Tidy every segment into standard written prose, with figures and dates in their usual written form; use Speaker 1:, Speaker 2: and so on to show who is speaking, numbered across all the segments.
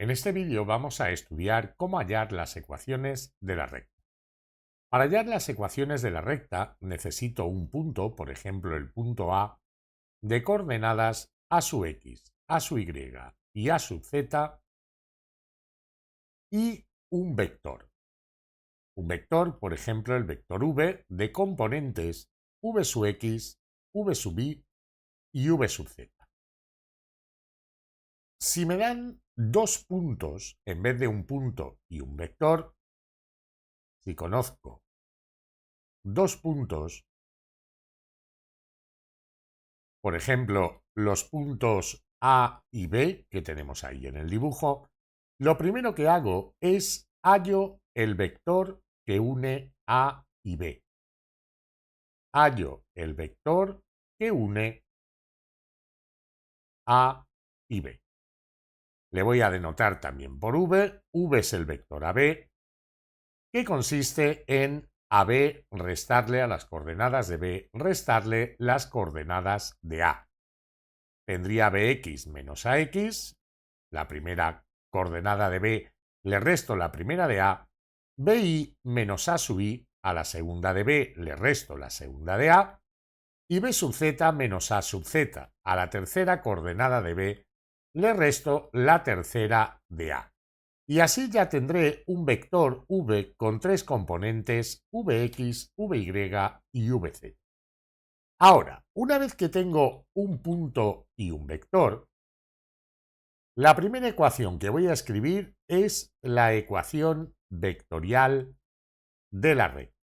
Speaker 1: En este vídeo vamos a estudiar cómo hallar las ecuaciones de la recta. Para hallar las ecuaciones de la recta necesito un punto, por ejemplo el punto A, de coordenadas a su x, a su y y a sub z y un vector. Un vector, por ejemplo el vector v, de componentes v sub x, v sub y y v sub z. Si me dan dos puntos en vez de un punto y un vector, si conozco dos puntos, por ejemplo, los puntos A y B que tenemos ahí en el dibujo, lo primero que hago es hallo el vector que une A y B. Hallo el vector que une A y B. Le voy a denotar también por V. V es el vector AB, que consiste en AB restarle a las coordenadas de B, restarle las coordenadas de A. Tendría Bx menos Ax, la primera coordenada de B le resto la primera de A, Bi menos A sub I, a la segunda de B le resto la segunda de A, y B sub Z menos A sub Z, a la tercera coordenada de B le resto la tercera de A. Y así ya tendré un vector V con tres componentes Vx, Vy y Vz. Ahora, una vez que tengo un punto y un vector, la primera ecuación que voy a escribir es la ecuación vectorial de la recta.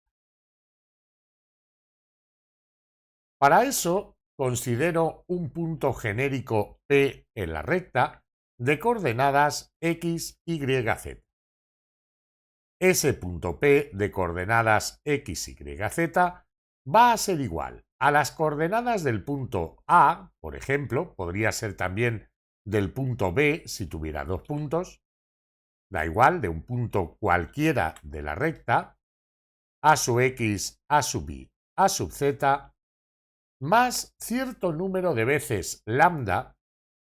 Speaker 1: Para eso, considero un punto genérico P en la recta de coordenadas x, y, z. Ese punto P de coordenadas x, y, z va a ser igual a las coordenadas del punto A, por ejemplo, podría ser también del punto B si tuviera dos puntos, da igual, de un punto cualquiera de la recta, A sub x, A sub y, A sub z, más cierto número de veces lambda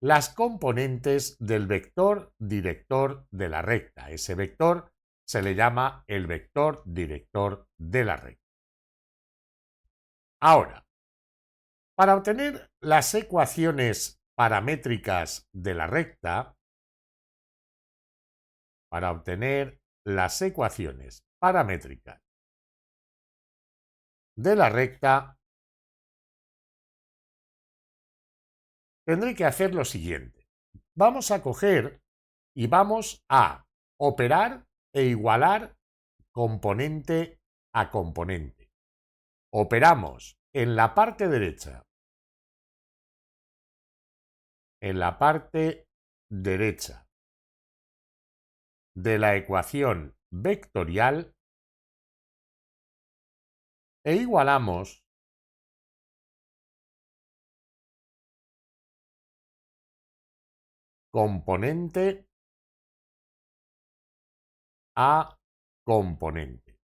Speaker 1: las componentes del vector director de la recta. Ese vector se le llama el vector director de la recta. Ahora, para obtener las ecuaciones paramétricas de la recta, tendré que hacer lo siguiente. Vamos a coger y vamos a operar e igualar componente a componente. Operamos en la parte derecha de la ecuación vectorial e igualamos componente a componente.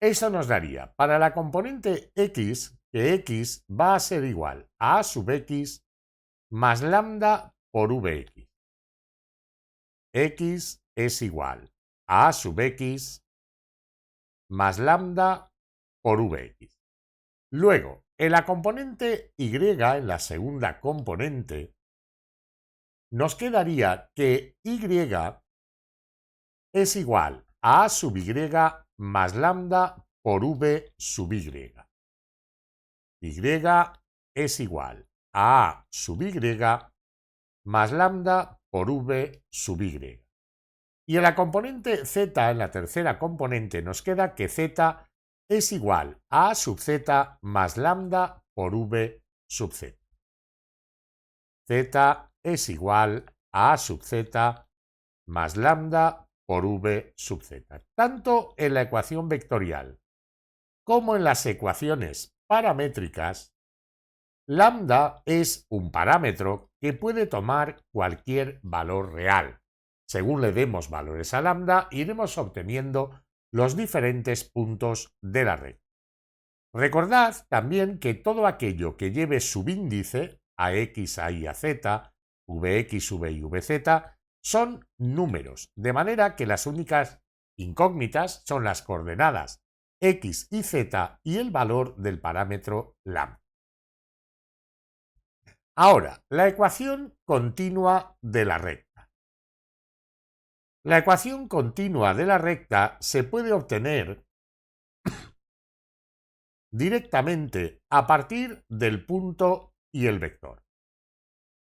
Speaker 1: Eso nos daría para la componente x, que x va a ser igual a sub x más lambda por vx. X es igual a sub x más lambda por vx. Luego, en la componente y, en la segunda componente, nos quedaría que y es igual a sub y más lambda por v sub y. Y es igual a sub y más lambda por v sub y. Y en la componente z, en la tercera componente, nos queda que z es igual a sub z más lambda por v sub z. Z es igual a sub z más lambda por v sub z. Tanto en la ecuación vectorial como en las ecuaciones paramétricas, lambda es un parámetro que puede tomar cualquier valor real. Según le demos valores a lambda, iremos obteniendo los diferentes puntos de la recta. Recordad también que todo aquello que lleve subíndice a x, a y, a z, vx, v y vz, son números, de manera que las únicas incógnitas son las coordenadas x y z y el valor del parámetro lambda. Ahora, la ecuación continua de la recta. La ecuación continua de la recta se puede obtener directamente a partir del punto y el vector.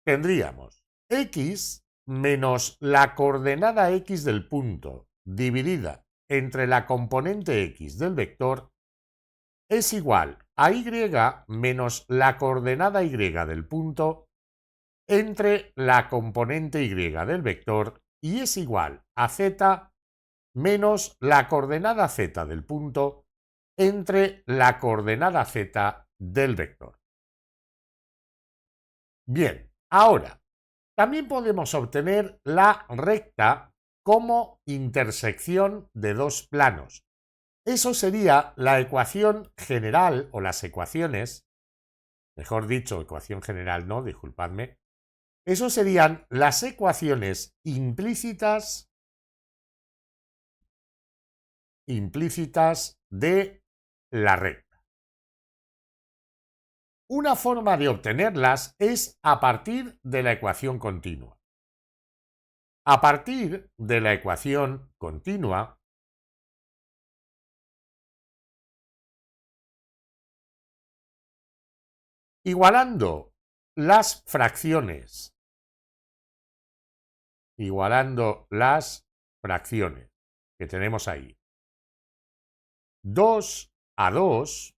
Speaker 1: Tendríamos x menos la coordenada x del punto dividida entre la componente x del vector es igual a y menos la coordenada y del punto entre la componente y del vector y es igual a z menos la coordenada z del punto entre la coordenada z del vector. Bien, ahora, también podemos obtener la recta como intersección de dos planos. Eso sería la ecuación general o las ecuaciones, mejor dicho, ecuación general no, disculpadme, eso serían las ecuaciones implícitas de la recta. Una forma de obtenerlas es a partir de la ecuación continua. A partir de la ecuación continua, igualando las fracciones que tenemos ahí, 2 a 2,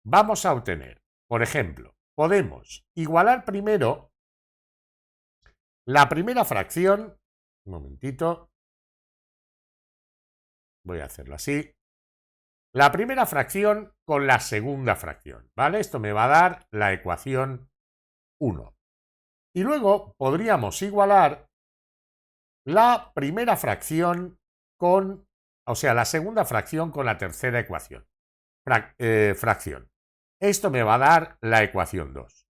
Speaker 1: vamos a obtener, por ejemplo, podemos igualar primero la primera fracción, un momentito, voy a hacerlo así, la primera fracción con la segunda fracción, ¿vale? Esto me va a dar la ecuación 1. Y luego podríamos igualar la primera fracción con, o sea, la segunda fracción con la tercera ecuación, fracción. Esto me va a dar la ecuación 2.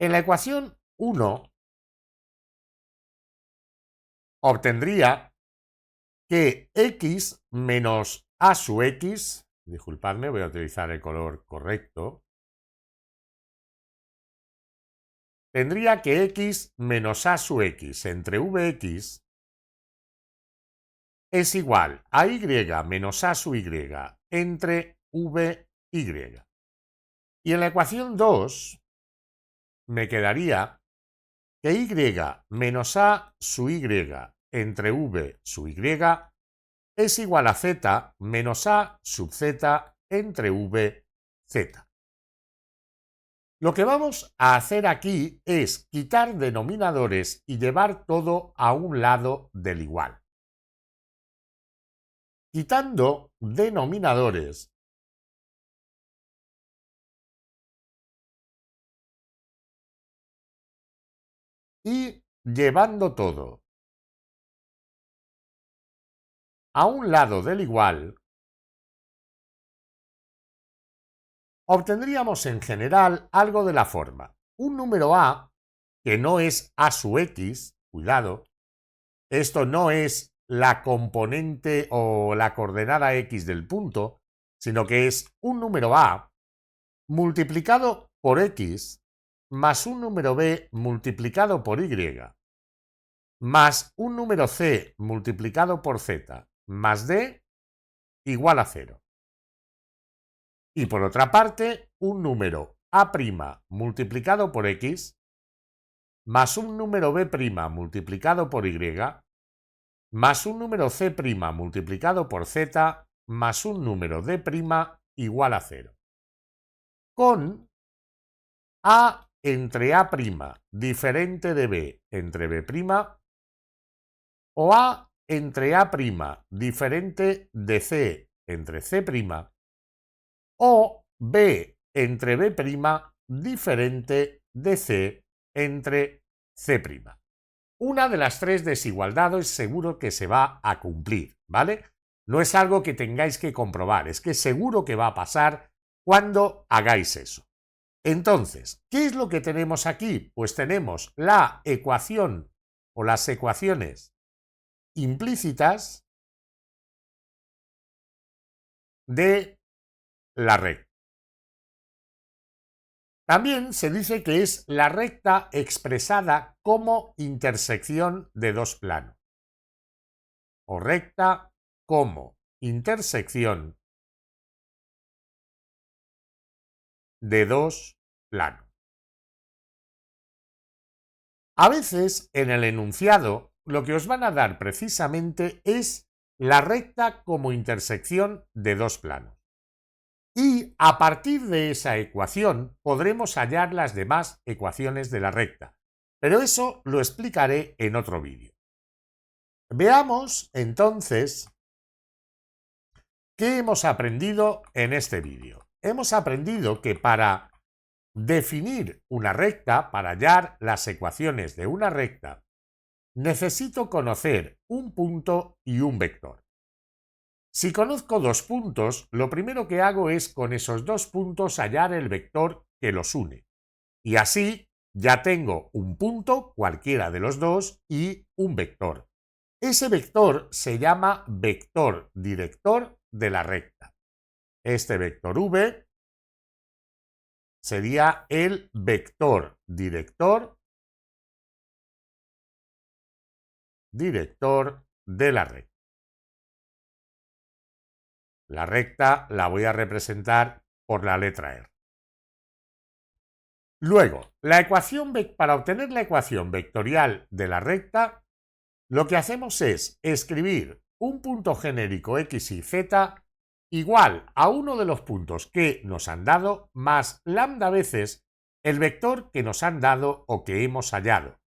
Speaker 1: En la ecuación 1 obtendría que x menos a sub x, disculpadme, voy a utilizar el color correcto, tendría que x menos a sub x entre vx es igual a y menos a sub y entre vy. Y en la ecuación 2 me quedaría que y menos a sub y entre v sub y es igual a z menos a sub z entre v, z. Lo que vamos a hacer aquí es quitar denominadores y llevar todo a un lado del igual. Quitando denominadores y llevando todo a un lado del igual, obtendríamos en general algo de la forma. Un número a, que no es a sub x, cuidado, esto no es la componente o la coordenada x del punto, sino que es un número a multiplicado por x más un número b multiplicado por y más un número c multiplicado por z más d igual a 0. Y por otra parte, un número a' multiplicado por x más un número b' multiplicado por y más un número c' multiplicado por z más un número d' igual a 0. Con a entre a' diferente de b entre b' o a entre a' diferente de c entre c' o b entre b' diferente de c entre c'. Una de las tres desigualdades seguro que se va a cumplir, ¿vale? No es algo que tengáis que comprobar, es que seguro que va a pasar cuando hagáis eso. Entonces, ¿qué es lo que tenemos aquí? Pues tenemos la ecuación o las ecuaciones implícitas de la recta. También se dice que es la recta expresada como intersección de dos planos, o recta como intersección de dos planos. A veces en el enunciado lo que os van a dar precisamente es la recta como intersección de dos planos. Y a partir de esa ecuación podremos hallar las demás ecuaciones de la recta, pero eso lo explicaré en otro vídeo. Veamos entonces qué hemos aprendido en este vídeo. Hemos aprendido que para definir una recta, para hallar las ecuaciones de una recta, necesito conocer un punto y un vector. Si conozco dos puntos, lo primero que hago es con esos dos puntos hallar el vector que los une. Y así ya tengo un punto, cualquiera de los dos, y un vector. Ese vector se llama vector director de la recta. Este vector v sería el vector director de la recta. La recta la voy a representar por la letra R. Luego, para obtener la ecuación vectorial de la recta, lo que hacemos es escribir un punto genérico x y z igual a uno de los puntos que nos han dado más lambda veces el vector que nos han dado o que hemos hallado,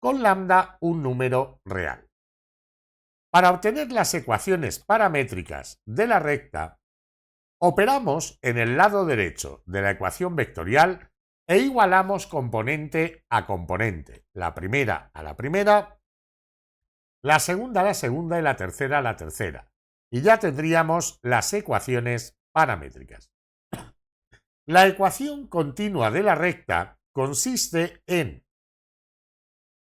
Speaker 1: con lambda un número real. Para obtener las ecuaciones paramétricas de la recta, operamos en el lado derecho de la ecuación vectorial e igualamos componente a componente, la primera a la primera, la segunda a la segunda y la tercera a la tercera. Y ya tendríamos las ecuaciones paramétricas. La ecuación continua de la recta consiste en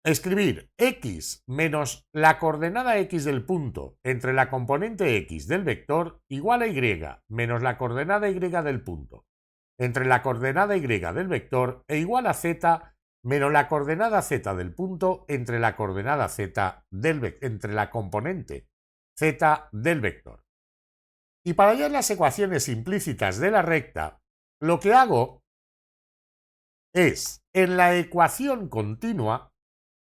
Speaker 1: escribir x menos la coordenada x del punto entre la componente x del vector igual a y menos la coordenada y del punto entre la coordenada y del vector e igual a z menos la coordenada z del punto entre la coordenada z entre la componente z del vector. Y para hallar las ecuaciones implícitas de la recta, lo que hago es, en la ecuación continua,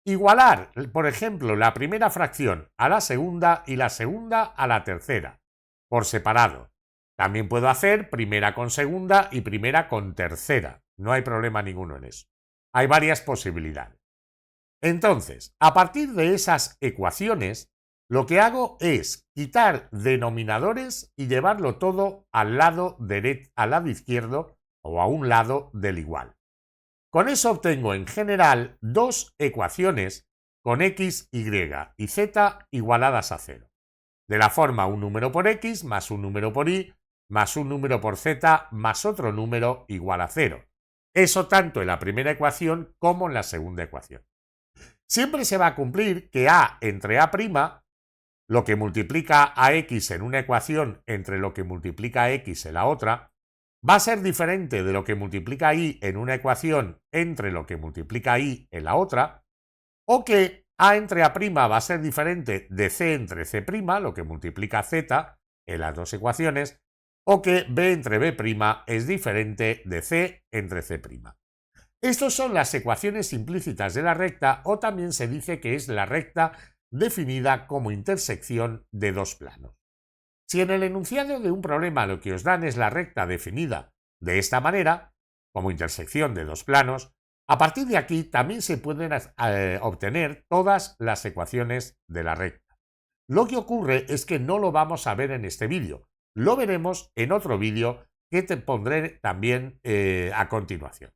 Speaker 1: igualar, por ejemplo, la primera fracción a la segunda y la segunda a la tercera, por separado. También puedo hacer primera con segunda y primera con tercera. No hay problema ninguno en eso. Hay varias posibilidades. Entonces, a partir de esas ecuaciones, lo que hago es quitar denominadores y llevarlo todo al lado izquierdo o a un lado del igual. Con eso obtengo en general dos ecuaciones con x, y y z igualadas a 0. De la forma un número por x más un número por y más un número por z más otro número igual a 0. Eso tanto en la primera ecuación como en la segunda ecuación. Siempre se va a cumplir que a entre a', lo que multiplica a x en una ecuación entre lo que multiplica a x en la otra, va a ser diferente de lo que multiplica y en una ecuación entre lo que multiplica y en la otra, o que a entre a' va a ser diferente de c entre c', lo que multiplica z en las dos ecuaciones, o que b entre b' es diferente de c entre c'. Estas son las ecuaciones implícitas de la recta, o también se dice que es la recta definida como intersección de dos planos. Si en el enunciado de un problema lo que os dan es la recta definida de esta manera, como intersección de dos planos, a partir de aquí también se pueden obtener todas las ecuaciones de la recta. Lo que ocurre es que no lo vamos a ver en este vídeo, lo veremos en otro vídeo que te pondré también a continuación.